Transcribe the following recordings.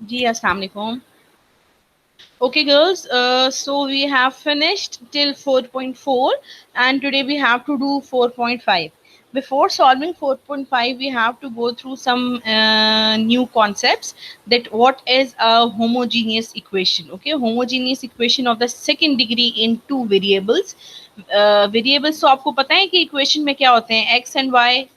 जी अस्सलाम वालेकुम. Okay, girls. So we have finished till 4.4, and today we have to do 4.5. Before solving 4.5, we have to go through some new concepts. That what is a homogeneous equation? Okay, homogeneous equation of the second degree in two variables. Variables, तो आपको पता है कि equation में क्या होते हैं? X and Y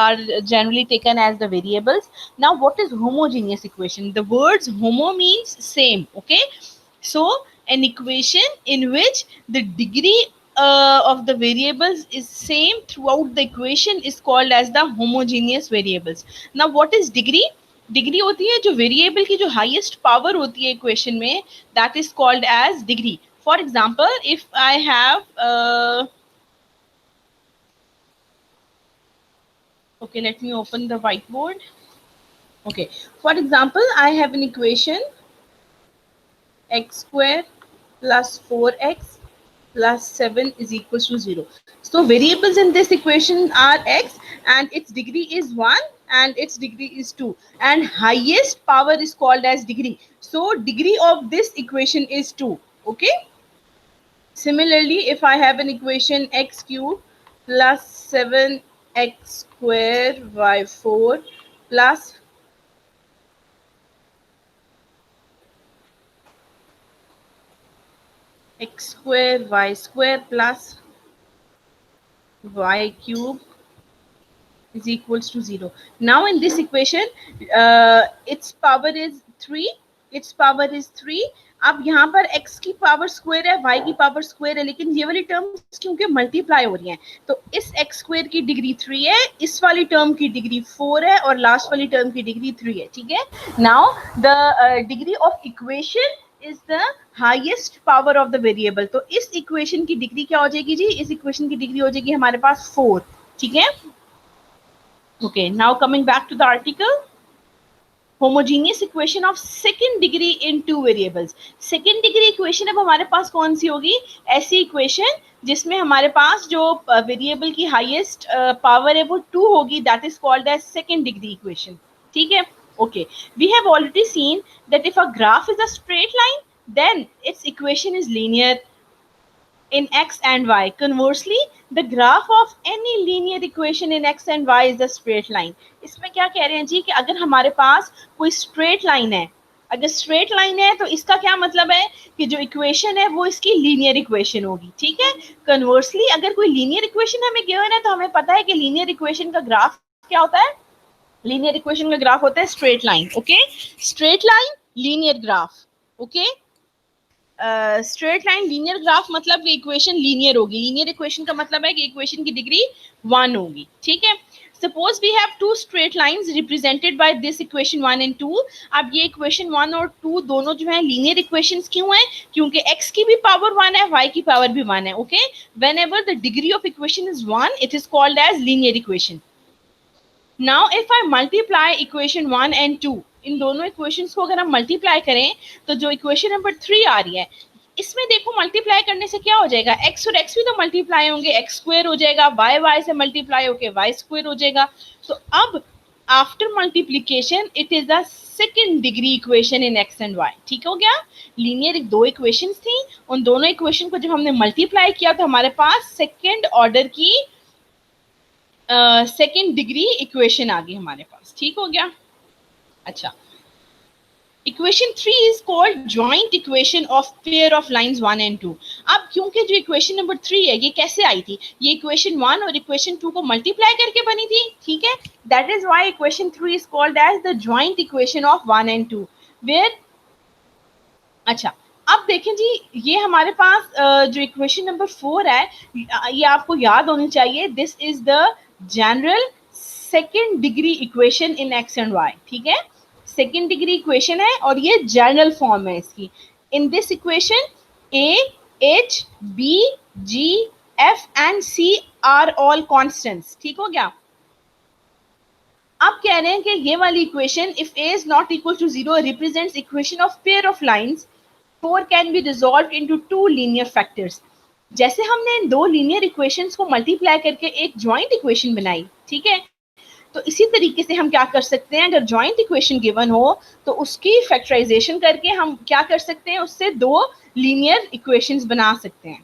are generally taken as the variables. Now, what is homogeneous equation? The words homo means same. Okay, so an equation in which the degree of the variables is same throughout the equation is called as the homogeneous variables. Now what is degree? Degree होती है जो variable की जो highest power होती है equation में, that is called as degree. For example, if I have okay, let me open the whiteboard. Okay, for example, I have an equation x square plus 4x plus 7 is equals to 0. So variables in this equation are x, and its degree is 1 and its degree is 2, and highest power is called as degree. So degree of this equation is 2. Okay. Similarly, if I have an equation x cube plus 7x square y 4 plus x square y square plus y cube is equals to 0. Now in this equation, its power is 3. its power is 3. अब यहाँ पर x की power square है, y की power square है, लेकिन ये वाली टर्म्स क्योंकि मल्टीप्लाई हो रही हैं, तो इस x स्क्वायर की डिग्री 3 है, इस वाली टर्म की डिग्री 4 है, और लास्ट वाली टर्म की डिग्री 3 है. ठीक है. Now the degree of equation is the highest power of the variable. तो इस इक्वेशन की डिग्री क्या हो जाएगी जी? इस इक्वेशन की डिग्री हो जाएगी हमारे पास 4. ठीक है. Okay, now coming back to the article, homogeneous equation of second degree in two variables. Second degree equation अब हमारे पास कौन सी होगी? ऐसी equation जिसमें हमारे पास जो वेरिएबल की हाईएस्ट पावर है वो 2 होगी, that is called as second degree equation. ठीक है. Okay, we have already seen that if a graph is a straight line, then its equation is linear in x and y. Conversely, the graph of any linear equation in x and y is a straight line. इसमें क्या कह रहे हैं जी कि अगर हमारे पास कोई straight line है, अगर स्ट्रेट लाइन है तो इसका क्या मतलब है कि जो इक्वेशन है वो इसकी लीनियर इक्वेशन होगी. ठीक है. कन्वर्सली, अगर कोई लीनियर इक्वेशन हमें गिवन है तो हमें पता है कि लीनियर इक्वेशन का ग्राफ क्या होता है? लीनियर इक्वेशन का ग्राफ होता है straight line. Okay, straight line, linear graph. Okay, straight line linear graph मतलब कि इक्वेशन लीनियर होगी. लीनियर इक्वेशन का मतलब है कि इक्वेशन की डिग्री 1 होगी. ठीक है. Suppose we have two straight lines represented by this equation 1 and 2. अब ये इक्वेशन 1 और 2 दोनों जो है लीनियर इक्वेशंस क्यों हैं? क्योंकि x की भी पावर 1 है, y की पावर भी 1 है. Okay, whenever the degree of equation is 1, it is called as linear equation. Now if I multiply equation 1 and 2, इन दोनों इक्वेशंस को अगर हम मल्टीप्लाई करें तो जो इक्वेशन नंबर 3 आ रही है, इसमें देखो मल्टीप्लाई करने से क्या हो जाएगा? x और x भी तो मल्टीप्लाई होंगे, x स्क्वायर हो जाएगा, y से मल्टीप्लाई होके y स्क्वायर हो जाएगा. तो अब after multiplication it is the second degree equation in x and y. ठीक हो गया. लीनियर दो इक्वेशंस थी, उन दोनों इक्वेशन को जब हमने मल्टीप्लाई किया तो हमारे पास सेकेंड ऑर्डर की सेकेंड डिग्री इक्वेशन आ गई हमारे पास. ठीक हो गया. अच्छा, equation 3 is called joint equation of pair of lines 1 and 2. अब क्योंकि जो इक्वेशन नंबर 3 है ये कैसे आई थी? ये इक्वेशन 1 और इक्वेशन 2 को मल्टीप्लाई करके बनी थी. ठीक है. That is why equation 3 is called as the joint equation of 1 and 2 where. अच्छा, अब देखें जी, ये हमारे पास जो इक्वेशन नंबर 4 है, ये आपको याद होनी चाहिए. This is the general second degree equation in X and Y. ठीक है. सेकेंड डिग्री इक्वेशन है और ये जनरल फॉर्म है इसकी. In this equation A, H, B, G, F and C are all constants. ठीक हो गया. अब कह रहे हैं कि ये वाली equation if A is not equal to 0 represents equation of pair of lines 4 can be resolved into two linear factors. जैसे हमने इन दो लीनियर इक्वेशंस को मल्टीप्लाई करके एक जॉइंट इक्वेशन बनाई. ठीक है. तो इसी तरीके से हम क्या कर सकते हैं, अगर जॉइंट इक्वेशन गिवन हो तो उसकी फैक्टराइजेशन करके हम क्या कर सकते हैं, उससे दो लीनियर इक्वेशंस बना सकते हैं।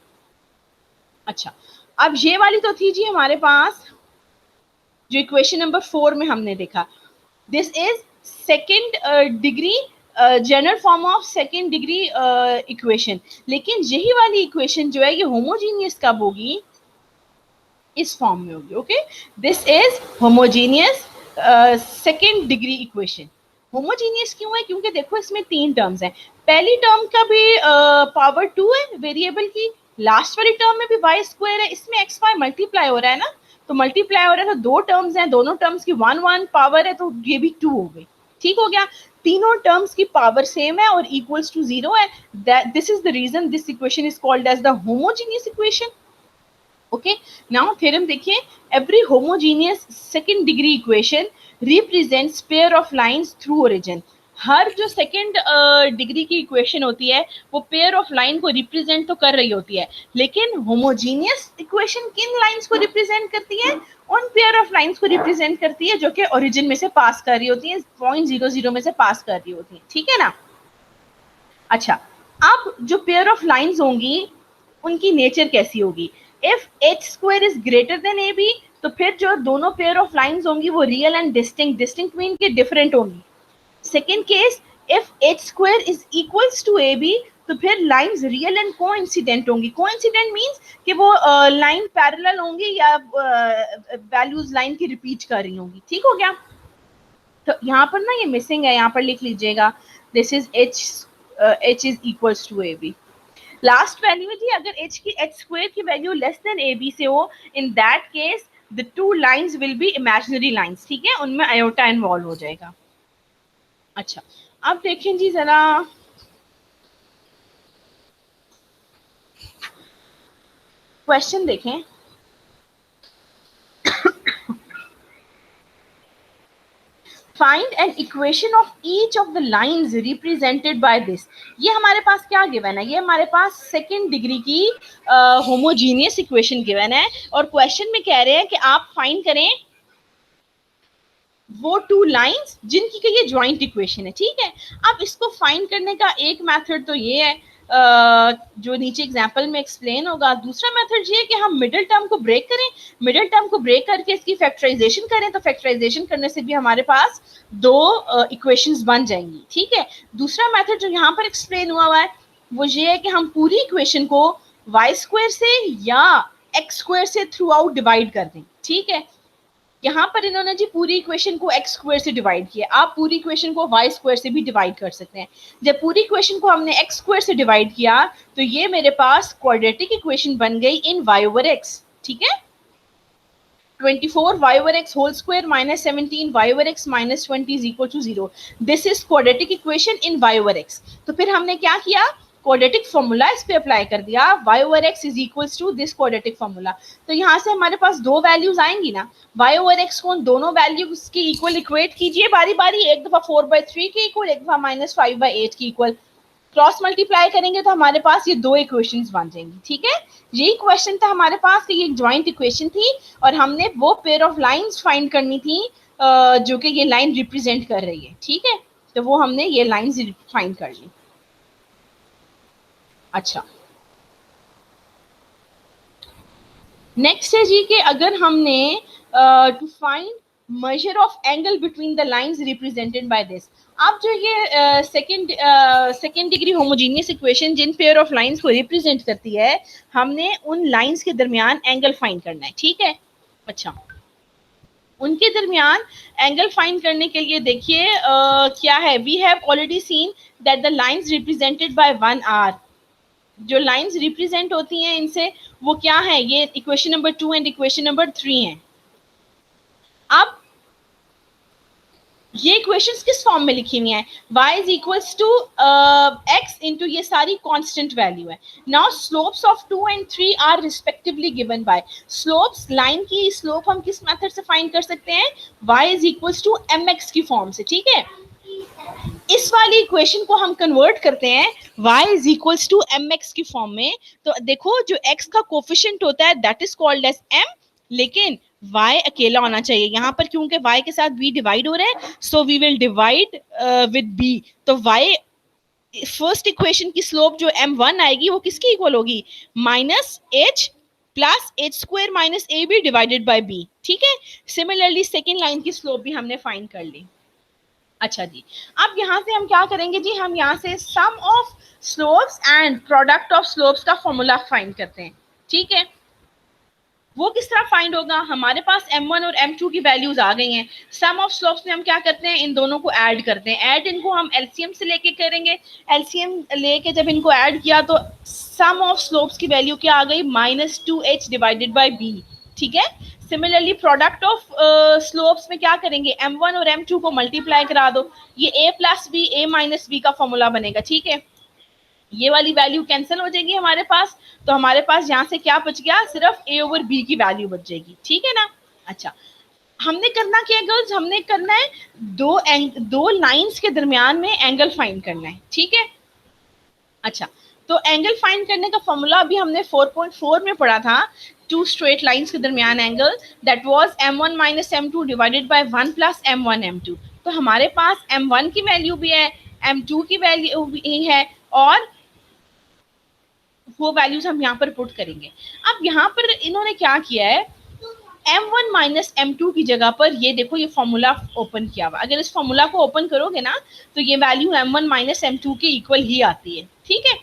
अच्छा, अब ये वाली तो थी जी हमारे पास जो इक्वेशन नंबर 4 में हमने देखा, this is second degree general form of second degree equation. लेकिन यही वाली इक्वेशन जो है ये होमोजीनियस कब होगी, इस फॉर्म में होगी। Okay, this is homogeneous second degree equation. Homogeneous क्यों है, क्योंकि देखो इसमें तीन टर्म्स हैं, पहली टर्म का भी पावर 2 है वेरिएबल की, लास्ट वाली टर्म में भी वाई स्क्वायर है, इसमें एक्स वाई मल्टीप्लाई हो रहा है ना, तो मल्टीप्लाई हो रहा है तो दो टर्म्स हैं, दोनों टर्म्स की 1 पावर है, तो ये भी 2 हो गई। ठीक हो गया, तीनों टर्म्स की पावर सेम है और इक्वल्स टू 0 है। This is the reason this equation is called as the homogeneous equation. Okay, now theorem देखिए, every homogeneous second degree equation represents pair of lines through origin. हर जो second degree की equation होती है वो pair of line को represent तो कर रही होती है, लेकिन होमोजीनियस इक्वेशन किन लाइंस को रिप्रेजेंट करती है, उन पेयर ऑफ लाइंस को रिप्रेजेंट करती है जो कि ओरिजिन में से पास कर रही होती है, 0.00 में से पास कर रही होती है। ठीक है ना। अच्छा, अब जो पेयर ऑफ लाइंस होंगी उनकी नेचर कैसी होगी, if H square is greater than A B, तो फिर जो दोनों पेयर ऑफ लाइंस होंगी वो real and distinct, distinct mean के डिफरेंट होंगी। Second case, if H square is equals to A B, तो फिर लाइंस रियल एंड कोइंसिडेंट होंगी। कोइंसिडेंट मींस कि वो लाइन पैरेलल होंगी या वैल्यूज लाइन की रिपीट कर रही होंगी। ठीक हो गया, तो यहाँ पर ना ये मिसिंग है, यहाँ पर लिख लीजिएगा, this is H is equals to A B. Last value है जी, अगर h की h स्क्वायर की वैल्यू लेस देन ab से हो, in that case the two lines will be imaginary lines. ठीक है, उनमें आयोटा इन्वॉल्व हो जाएगा। अच्छा, अब देखें जी जरा क्वेश्चन देखें, find an equation of each of the lines represented by this. ये हमारे पास क्या गिवन है, ये हमारे पास सेकेंड डिग्री की होमोजीनियस इक्वेशन गिवन है, और क्वेश्चन में कह रहे हैं कि आप फाइंड करें वो टू लाइंस जिनकी कि ये ज्वाइंट इक्वेशन है। ठीक है, अब इसको फाइंड करने का एक मेथड तो ये है जो नीचे एग्जांपल में एक्सप्लेन होगा, दूसरा मेथड ये है कि हम मिडिल टर्म को ब्रेक करें, मिडिल टर्म को ब्रेक करके इसकी फैक्टराइजेशन करें, तो फैक्टराइजेशन करने से भी हमारे पास दो इक्वेशंस बन जाएंगी। ठीक है, दूसरा मेथड जो यहाँ पर एक्सप्लेन हुआ है वो ये है कि हम पूरी इक्वेशन को वाई स्क्वायर से या एक्स स्क्वायर से थ्रू आउट डिवाइड कर दें। ठीक है, यहाँ पर इन्होंने जी पूरी इक्वेशन को एक्स स्क्वायर से डिवाइड किया, आप पूरी इक्वेशन को वाई स्क्वायर से भी डिवाइड कर सकते हैं। जब पूरी इक्वेशन को हमने एक्स स्क्वायर से डिवाइड किया तो ये मेरे पास क्वाड्रेटिक इक्वेशन बन गई इन वाई ओवर एक्स। ठीक है, 24 y over x whole square minus 17 y over x minus 20 is equal to 0. This is quadratic equation in y over x. तो फिर हमने क्या किया, क्वाड्रेटिक फॉर्मूला इस पे अप्लाई कर दिया, y over x is equals to this quadratic formula. तो यहाँ से हमारे पास दो वैल्यूज आएंगी ना, y over x को दोनों वैल्यूज के इक्वल इक्वेट कीजिए बारी बारी, एक दफा 4/3 के इक्वल, एक दफा -5/8 के इक्वल, क्रॉस मल्टीप्लाई करेंगे तो हमारे पास ये दो इक्वेशंस बन जाएंगी। ठीक है, यही क्वेश्चन था हमारे पास कि ये एक ज्वाइंट इक्वेशन थी और हमने वो पेयर ऑफ लाइंस फाइंड करनी थी जो कि ये लाइन रिप्रेजेंट कर रही है। ठीक है, तो वो हमने ये लाइंस फाइंड कर ली। अच्छा, नेक्स्ट है जी कि अगर हमने to find measure of angle between the lines represented by this। अब जो ये सेकेंड डिग्री होमोजीनियस इक्वेशन जिन पेयर ऑफ लाइंस को रिप्रेजेंट करती है, हमने उन लाइंस के दरमियान एंगल फाइंड करना है। ठीक है, अच्छा, उनके दरमियान एंगल फाइंड करने के लिए देखिए क्या है, we have already seen that the lines represented by 1 are, जो लाइंस रिप्रेजेंट होती हैं इनसे वो क्या है, ये equation number 2 and equation number 3 है। अब ये इक्वेशंस किस फॉर्म में लिखी हुई हैं, y is equals to x into ये सारी कांस्टेंट वैल्यू है। Now slopes of 2 and 3 are respectively given by, slopes line की स्लोप हम किस मेथड से फाइंड कर सकते हैं, y is equals to mx की फॉर्म से। ठीक है, इस वाली इक्वेशन को हम कन्वर्ट करते हैं y is equals to mx की फॉर्म में, तो देखो जो x का कोफिशिएंट होता है that is called as m, लेकिन y अकेला होना चाहिए यहाँ पर, क्योंकि y के साथ b डिवाइड हो रहा है, so we will divide with b। तो y फर्स्ट इक्वेशन की स्लोप जो m1 आएगी वो किसकी इक्वल होगी, minus h plus H square minus A B divided by B. ठीक है, सिमिलरली सेकेंड लाइन की स्लोप भी हमने फाइंड कर ली। अच्छा जी, अब यहाँ से हम क्या करेंगे जी, हम यहाँ से sum of slopes and product of slopes का फॉर्मूला फाइंड करते हैं। ठीक है, वो किस तरह फाइंड होगा, हमारे पास m1 और m2 की वैल्यूज आ गई हैं। सम ऑफ स्लोप्स में हम क्या करते हैं, इन दोनों को ऐड करते हैं। ऐड इनको हम एलसीएम से लेके करेंगे, एलसीएम लेके जब इनको ऐड किया तो सम ऑफ स्लोप्स की वैल्यू क्या आ गई, -2h डिवाइडेड बाय b। ठीक है, सिमिलरली प्रोडक्ट ऑफ स्लोप्स में क्या करेंगे, m1 और m2 को मल्टीप्लाई करा दो, ये a plus B a minus B का फॉर्मूला बनेगा। ठीक है, ये वाली वैल्यू कैंसिल हो जाएगी हमारे पास, तो हमारे पास यहाँ से क्या बच गया, सिर्फ a ओवर b की वैल्यू बच जाएगी। ठीक है ना। अच्छा, हमने करना क्या है गर्ल्स, हमने करना है दो लाइंस के दरमियान में एंगल फाइंड करना है। ठीक है, अच्छा, तो एंगल फाइंड करने का फॉर्मूला अभी हमने 4.4 में पढ़ा था, टू स्ट्रेट लाइंस के दरमियान angle, that was m1 minus m2 divided by 1 plus m1 m2। तो हमारे पास m1 की वैल्यू भी है, m2 की वैल्यू भी है, और वो वैल्यूज हम यहाँ पर पुट करेंगे। अब यहाँ पर इन्होंने क्या किया है, m1 माइनस m2 की जगह पर ये देखो ये फॉर्मूला ओपन किया हुआ, अगर इस फॉर्मूला को ओपन करोगे ना तो ये वैल्यू m1 माइनस m2 के इक्वल ही आती है। ठीक है,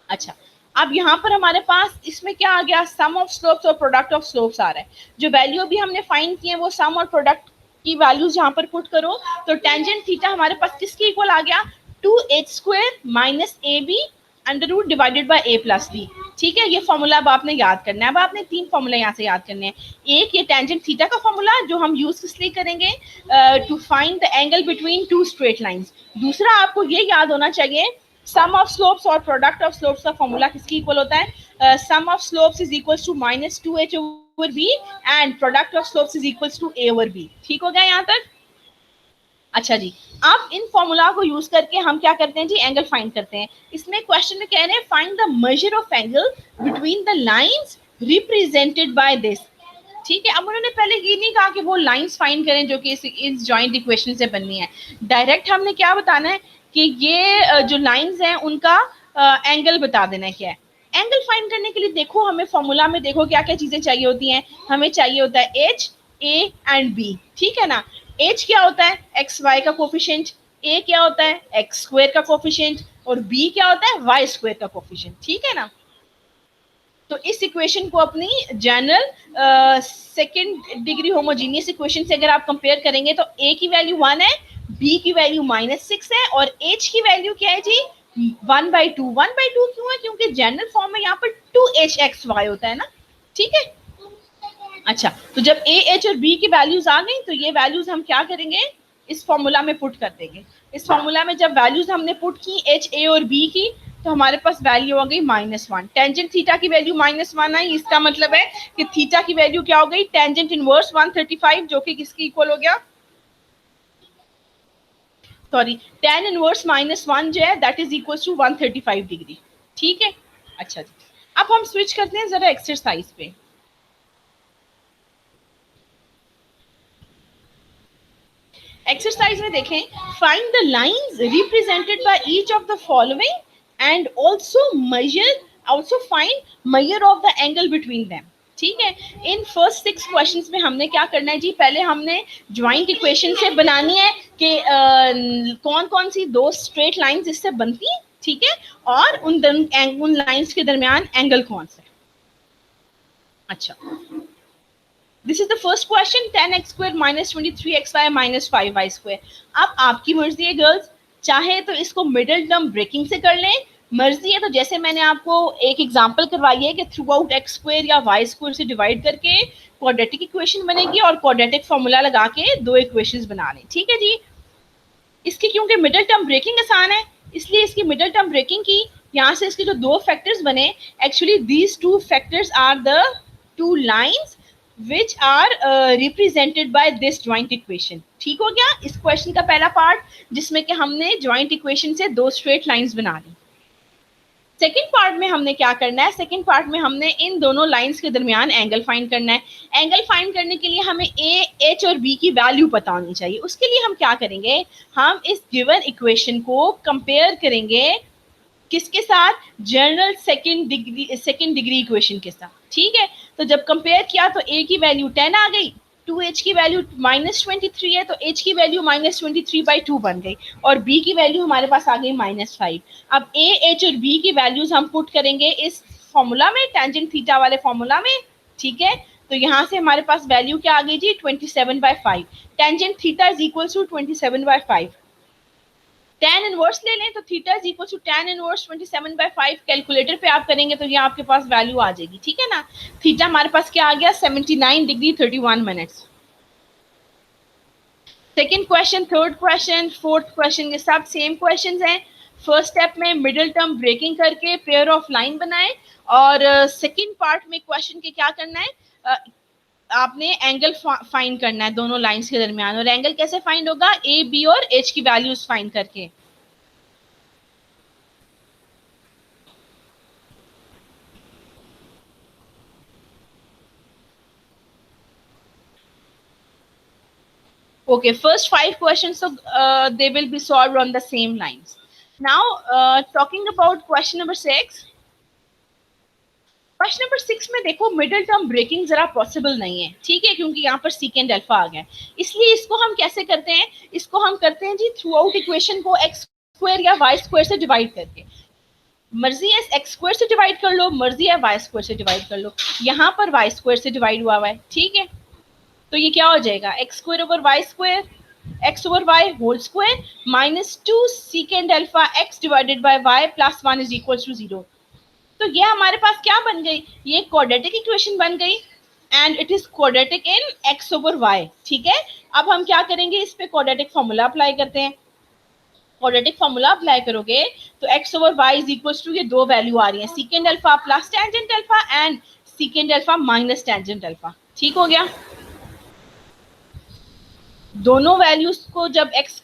अच्छा, अब यहाँ पर हमारे पास इसमें क्या आ गया, सम ऑफ स्लोप्स और प्रोडक्ट ऑफ स्लोप्स आ रहा है। जो वैल्यू अभी हमने फाइंड की है वो सम और प्रोडक्ट की वैल्यूज यहाँ पर पुट करो, तो टेंजेंट थीटा हमारे पास किसके इक्वल आ गया, 2h square minus A B under root divided by a plus B. ठीक है, ये फॉर्मूला अब आपने याद करना है। अब आपने तीन फॉर्मूला यहाँ से याद करने हैं। एक ये टेंजेंट थीटा का फॉर्मूला जो हम यूज इसलिए करेंगे to find the angle between two straight lines. दूसरा आपको ये याद होना चाहिए, सम ऑफ स्लोप्स और प्रोडक्ट ऑफ स्लोप्स का फॉर्मूला किसकी इक्वल होता है, sum of slopes is equals to -2h over b and product of slopes is equals to a over b। ठीक हो गया यहाँ तक। अच्छा जी, अब इन फॉर्मूला को यूज करके हम क्या करते हैं जी, एंगल फाइंड करते हैं। इसमें क्वेश्चन में कह रहे हैं find the measure of angle between the lines represented by this. ठीक है, अब उन्होंने पहले ये नहीं कहा कि वो लाइंस फाइंड करें जो कि इस जॉइंट इक्वेशन से बननी है। डायरेक्ट हमने क्या बताना है कि ये जो लाइंस हैं उनका एंगल बता देना है क्या है। एंगल फाइंड करने के लिए देखो हमें फॉर्मूला में देखो क्या क्या चीजें चाहिए होती हैं। हमें चाहिए होता है एच, ए एंड बी। ठीक है ना, एच क्या होता है, एक्स वाई का कोफिशिएंट, ए क्या होता है, एक्स स्क्वायर का कोफिशिएंट, और बी क्या होता है, वाई स्क्वायर का कोफिशिएंट। ठीक है ना, तो इस इक्वेशन को अपनी general second degree homogeneous equation से अगर आप कंपेयर करेंगे तो ए की वैल्यू 1 है, बी की वैल्यू -6 है, और एच की वैल्यू क्या है जी, 1/2। 1/2 क्यों है, क्योंकि जनरल फॉर्म में यहाँ पर 2hxy होता है ना। ठीक है, अच्छा, तो जब ए, एच और बी की वैल्यूज आ गई तो ये वैल्यूज हम क्या करेंगे, इस फॉर्मूला में पुट कर देंगे। इस फॉर्मूला में जब वैल्यूज हमने पुट की एच, ए और बी की, तो हमारे पास वैल्यू आ गई -1। टेंजेंट थीटा की वैल्यू -1 आई, इसका मतलब है कि थीटा की वैल्यू क्या हो गई, टेंजेंट इनवर्स 135, जो कि किसकी इक्वल हो गया, सॉरी, tan इनवर्स -1 जो है that is equal to 135 degree. ठीक है, अच्छा जी, अब हम स्विच करते हैं जरा एक्सरसाइज पे। एक्सरसाइज में देखें, find the lines represented by each of the following and also find measure of the angle between them. ठीक है, इन फर्स्ट 6 क्वेश्चंस में हमने क्या करना है जी, पहले हमने ज्वाइंट इक्वेशन से बनानी है कि कौन कौन सी दो स्ट्रेट लाइंस इससे बनती हैं। ठीक है, और उन लाइंस के दरमियान एंगल कौन सा है। अच्छा, this is the first question, 10x square minus 23xy minus 5y square. अब आपकी मर्जी है गर्ल्स, चाहे तो इसको मिडिल टर्म ब्रेकिंग से कर लें, मर्जी है तो जैसे मैंने आपको एक एग्जांपल करवाई है कि थ्रू आउट एक्स स्क्वायर या वाई स्क्वायर से डिवाइड करके क्वाड्रेटिक इक्वेशन बनेगी और क्वाड्रेटिक फॉर्मूला लगा के दो इक्वेशंस बना लें। ठीक है जी, इसकी क्योंकि मिडिल टर्म ब्रेकिंग आसान है इसलिए इसकी मिडिल टर्म ब्रेकिंग की, यहाँ से इसके जो दो फैक्टर्स बने, actually these two factors are the two lines which are represented by this joint equation। ठीक हो गया, इस क्वेश्चन का पहला पार्ट जिसमें कि हमने joint equation से दो straight lines बना ली। सेकेंड पार्ट में हमने क्या करना है, सेकेंड पार्ट में हमने इन दोनों लाइंस के दरमियान एंगल फाइंड करना है। एंगल फाइंड करने के लिए हमें ए, एच और बी की वैल्यू पता होनी चाहिए। उसके लिए हम क्या करेंगे, हम इस गिवन इक्वेशन को कंपेयर करेंगे किसके साथ, जनरल सेकेंड डिग्री इक्वेशन के साथ। ठीक है, तो जब कंपेयर किया तो ए की वैल्यू 10 आ गई, 2h की वैल्यू -23 है तो h की वैल्यू -23/2 बन गई, और b की वैल्यू हमारे पास आ गई -5। अब a, h और b की वैल्यूज हम पुट करेंगे इस फॉर्मूला में, टेंजेंट थीटा वाले फॉर्मूला में। ठीक है, तो यहाँ से हमारे पास वैल्यू क्या आ गई जी, 27/5। Tangent theta is equal to 27/5। tan inverse ले लें तो theta is equal to tan inverse 27/5। Calculator पे आप करेंगे तो ये आपके पास वैल्यू आ जाएगी। ठीक है ना, थीटा हमारे पास क्या आ गया, 79 degree 31 minutes. Second question, third question, fourth question के साथ सेम क्वेश्चंस हैं। फर्स्ट स्टेप में मिडिल टर्म ब्रेकिंग करके पेयर ऑफ लाइन बनाए, और सेकेंड पार्ट में क्वेश्चन के क्या करना है, आपने एंगल फाइंड करना है दोनों लाइंस के दरमियान। और एंगल कैसे फाइंड होगा, ए, बी और एच की वैल्यूज फाइंड करके। Okay, first five questions, so they will be solved on the same lines. Now, talking about question number 6. Question number 6 में देखो मिडिल टर्म ब्रेकिंग जरा पॉसिबल नहीं है। ठीक है, क्योंकि यहाँ पर सीकेंड अल्फा आ गया, इसलिए इसको हम कैसे करते हैं, इसको हम करते हैं जी थ्रू आउट इक्वेशन को एक्स स्क्वायर या वाई स्क्वायर से डिवाइड करके। मर्जी है एक्स स्क्वायर से डिवाइड कर लो, मर्जी है वाई स्क्वायर से डिवाइड कर लो। यहाँ पर वाई स्क्वायर से डिवाइड हुआ है। ठीक है, तो ये क्या हो जाएगा, x square over y square, x over y whole square -2 secant alpha x divided by y plus 1 is equal to 0। तो ये हमारे पास क्या बन गई, ये क्वाड्रेटिक इक्वेशन बन गई, and it is quadratic in x over y. ठीक है, अब हम क्या करेंगे, इस पे क्वाड्रेटिक फॉर्मूला अप्लाई करते हैं। क्वाड्रेटिक फॉर्मूला अप्लाई करोगे तो x over y is equal to, ये दो वैल्यू आ रही है, secant alpha plus tangent alpha and secant alpha minus tangent alpha. ठीक हो गया, दोनों वैल्यूज को जब x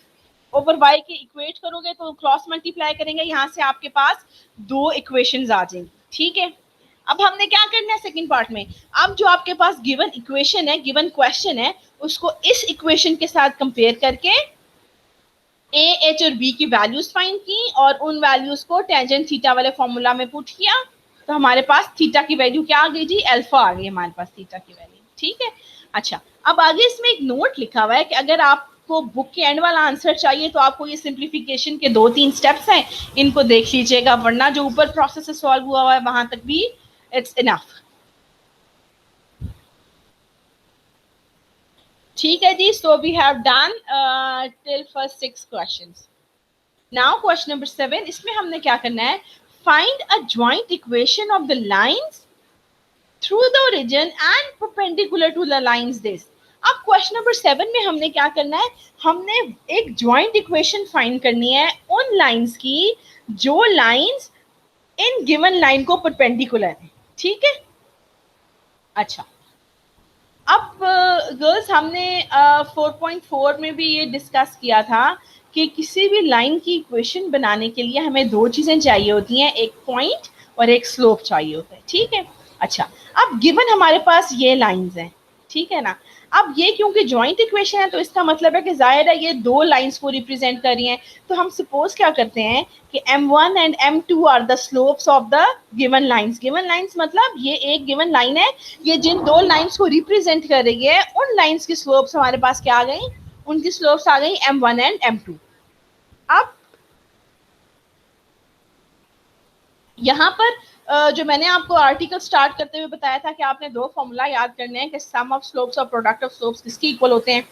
ओवर y के इक्वेट करोगे तो क्रॉस मल्टीप्लाई करेंगे, यहाँ से आपके पास दो इक्वेशंस आ जाएंगी। ठीक है, अब हमने क्या करना है सेकंड पार्ट में, अब जो आपके पास गिवन इक्वेशन है, गिवन क्वेश्चन है, उसको इस इक्वेशन के साथ कंपेयर करके a, h और b की वैल्यूज फाइंड की, और उन वैल्यूज को टेंजेंट थीटा वाले फॉर्मूला में पुट किया, तो हमारे पास थीटा की वैल्यू क्या आ गई जी, अल्फा आ गई हमारे पास थीटा की वैल्यू। ठीक है, अच्छा, अब आगे इसमें एक नोट लिखा हुआ है कि अगर आपको बुक के एंड वाला आंसर चाहिए तो आपको ये सिंप्लीफिकेशन के 2-3 स्टेप्स हैं, इनको देख लीजिएगा, वरना जो ऊपर प्रोसेस से सॉल्व हुआ है वहां तक भी इट्स इनफ। ठीक है जी, so we have done till first 6 questions. Now question number 7, इसमें हमने क्या करना है, find a joint equation of the lines through the origin and perpendicular to the lines this. अब क्वेश्चन नंबर 7 में हमने क्या करना है, हमने एक जॉइंट इक्वेशन फाइंड करनी है उन लाइंस की जो लाइंस इन गिवन लाइन को परपेंडिकुलर है। ठीक है, अच्छा, अब गर्ल्स हमने 4.4 में भी ये डिस्कस किया था कि किसी भी लाइन की इक्वेशन बनाने के लिए हमें दो चीजें चाहिए होती हैं, एक पॉइंट और एक स्लोप चाहिए होता है। ठीक है, अच्छा, अब गिवन हमारे पास ये लाइंस हैं। ठीक है ना, अब ये क्योंकि जॉइंट इक्वेशन है तो इसका मतलब है कि जाहिर है ये दो लाइंस को रिप्रेजेंट कर रही हैं, तो हम सपोज क्या करते हैं कि m1 and m2 are the slopes of the given lines. Given lines मतलब ये एक गिवन लाइन है, ये जिन दो लाइंस को रिप्रेजेंट कर रही है उन लाइंस की स्लोप्स हमारे पास क्या आ गई, उनकी स्लोप्स आ गई m1 एंड m2। अब यहाँ पर जो मैंने आपको आर्टिकल स्टार्ट करते हुए बताया था कि आपने दो फॉर्मूला याद करने हैं कि सम ऑफ स्लोप्स और प्रोडक्ट ऑफ स्लोप्स किसके इक्वल होते हैं,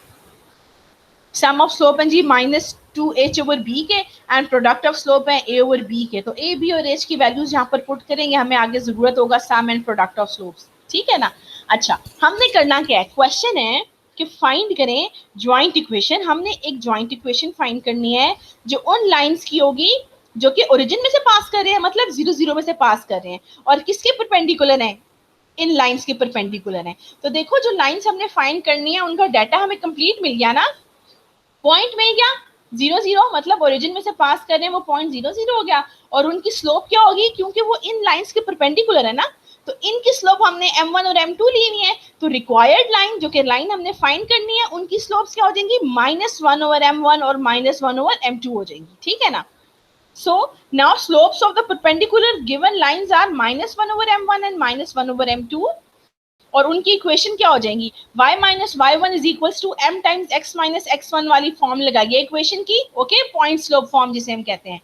सम ऑफ स्लोप है जी -2h ओवर b के, एंड प्रोडक्ट ऑफ स्लोप है a ओवर b के। तो a, b और h की वैल्यूज यहाँ पर पुट करेंगे, हमें आगे जरूरत होगा सम एंड प्रोडक्ट ऑफ स्लोप्स। ठीक है ना, अच्छा, हमने करना क्या है, क्वेश्चन है कि फाइंड करें ज्वाइंट इक्वेशन। हमने एक ज्वाइंट इक्वेशन फाइंड करनी है जो उन लाइंस की होगी जो कि ओरिजिन में से पास कर रहे हैं, मतलब 0, 0 में से पास कर रहे हैं, और किसके परपेंडिकुलर है, इन लाइंस के परपेंडिकुलर है। तो देखो जो लाइंस हमने फाइंड करनी है उनका डाटा हमें कंप्लीट मिल गया ना, पॉइंट मिल गया, 0 0 मतलब ओरिजिन में से पास कर रहे हैं वो पॉइंट 0 0 हो गया, और उनकी स्लोप क्या होगी, क्योंकि वो इन लाइंस के परपेंडिकुलर है ना, तो इनकी स्लोप हमने m1 और m2 ली हुई है, तो रिक्वायर्ड लाइन जो कि लाइन हमने फाइंड करनी है उनकी स्लोप्स क्या हो जाएंगी, -1/m1 और -1/m2 हो जाएंगी, ठीक है ना। So now slopes of the perpendicular given lines are -1/m1 and -1/m2, और उनकी इक्वेशन क्या हो जाएंगी, y minus y one is equal to m times x minus x1 वाली फॉर्म लगाइए इक्वेशन की, ओके, पॉइंट स्लोप फॉर्म जिसे हम कहते हैं,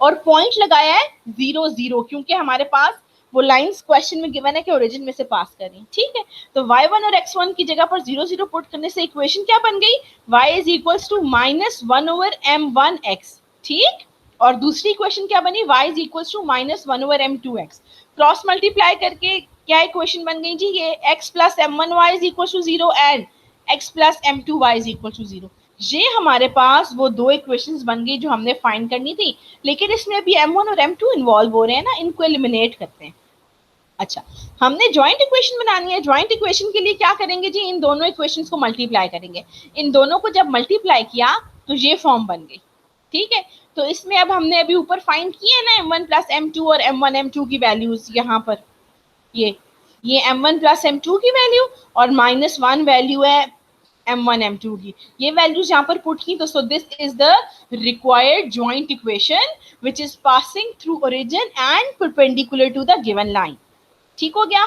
और पॉइंट लगाया है 0 0 क्योंकि हमारे पास वो लाइंस क्वेश्चन में गिवन है कि ओरिजिन में से पास कर रही है, ठीक है। तो y1 और x1 की जगह पर 0 0 पुट करने से इक्वेशन क्या बन गई, y is equal to -1/m1x, ठीक, और दूसरी इक्वेशन क्या बनी, y is equal to -1/m2x, cross multiply करके क्या इक्वेशन बन गई जी, ये x plus m1y is equal to 0 and x plus m2y is equal to 0। ये हमारे पास वो दो इक्वेशंस बन गई जो हमने फाइंड करनी थी, लेकिन इसमें अभी m1 और m2 इन्वॉल्व हो रहे हैं ना, इनको एलिमिनेट करते हैं। अच्छा, हमने ज्वाइंट इक्वेशन बनानी है, ज्वाइंट इक्वेशन के लिए क्या करेंगे जी, इन दोनों इक्वेशंस को मल्टीप्लाई करेंगे, इन दोनों को जब मल्टीप्लाई किया तो ये फॉर्म बन गई, ठीक है। तो इसमें अब हमने अभी ऊपर फाइंड किए है ना m1 प्लस m2 और m1 m2 की वैल्यूज, यहाँ पर ये m1 प्लस m2 की वैल्यू और -1 वैल्यू है m1 m2 की, ये वैल्यूज यहाँ पर पुट की, तो so this is the required joint equation which is passing through origin and perpendicular to the given line, ठीक हो गया।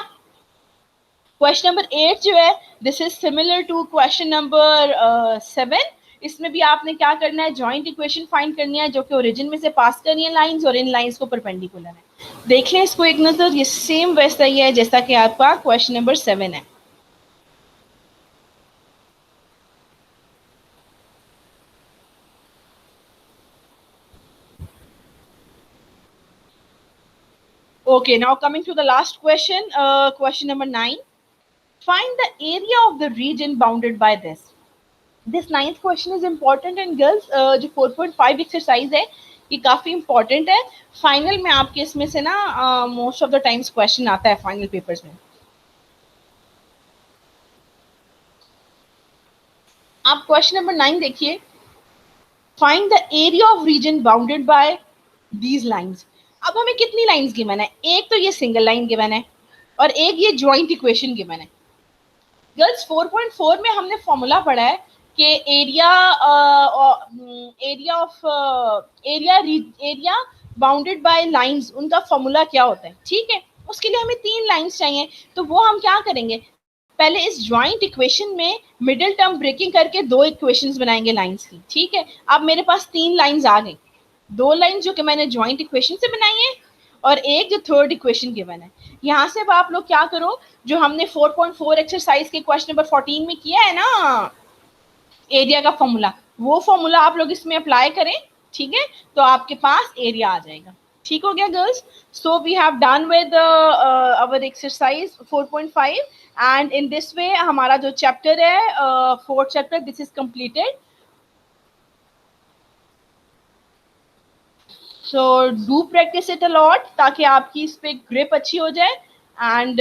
क्वेश्चन नंबर 8 जो है this is similar to question number 7, इसमें भी आपने क्या करना है, जॉइंट इक्वेशन फाइंड करनी है जो कि ओरिजिन में से पास करनी है लाइंस और इन लाइंस को परपेंडिकुलर है। देख लें इसको एक नजर, ये सेम वैसा ही है जैसा कि आपका क्वेश्चन नंबर 7 है। Okay, now coming to the last question, question number 9. Find the area of the region bounded by this. This ninth question is important and girls, जो 4.5 एक्सरसाइज है ये काफी इंपॉर्टेंट है, फाइनल में आपके इसमें से ना most of the times question आता है फाइनल पेपर्स में। आप क्वेश्चन नंबर 9 देखिए, find the area of reason bounded by these lines. अब हमें कितनी लाइंस गिवन है, एक तो ये सिंगल लाइन गिवन है और एक ये ज्वाइंट इक्वेशन गिवन है। गर्ल्स 4.4 में हमने फॉर्मूला पढ़ा है कि एरिया बाउंडेड बाय लाइंस, उनका फॉर्मूला क्या होता है, ठीक है। उसके लिए हमें 3 लाइंस चाहिए, तो वो हम क्या करेंगे, पहले इस ज्वाइंट इक्वेशन में मिडिल टर्म ब्रेकिंग करके 2 इक्वेशंस बनाएंगे लाइंस की, ठीक है। अब मेरे पास 3 लाइंस आ गई, 2 लाइंस जो कि मैंने ज्वाइंट इक्वेशन से बनाई है और एक जो थर्ड इक्वेशन गिवन है। यहाँ से अब आप लोग क्या करो, जो हमने 4.4 एक्सरसाइज के क्वेश्चन नंबर 14 में किया है ना एरिया का फॉर्मूला, वो फॉर्मूला आप लोग इसमें अप्लाई करें, ठीक है, तो आपके पास एरिया आ जाएगा, ठीक हो गया girls. So we have done with our exercise 4.5 and in this way हमारा जो चैप्टर है fourth chapter this is completed. So do practice it a lot ताकि आपकी इस पे ग्रिप अच्छी हो जाए and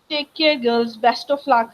take care girls, best of luck.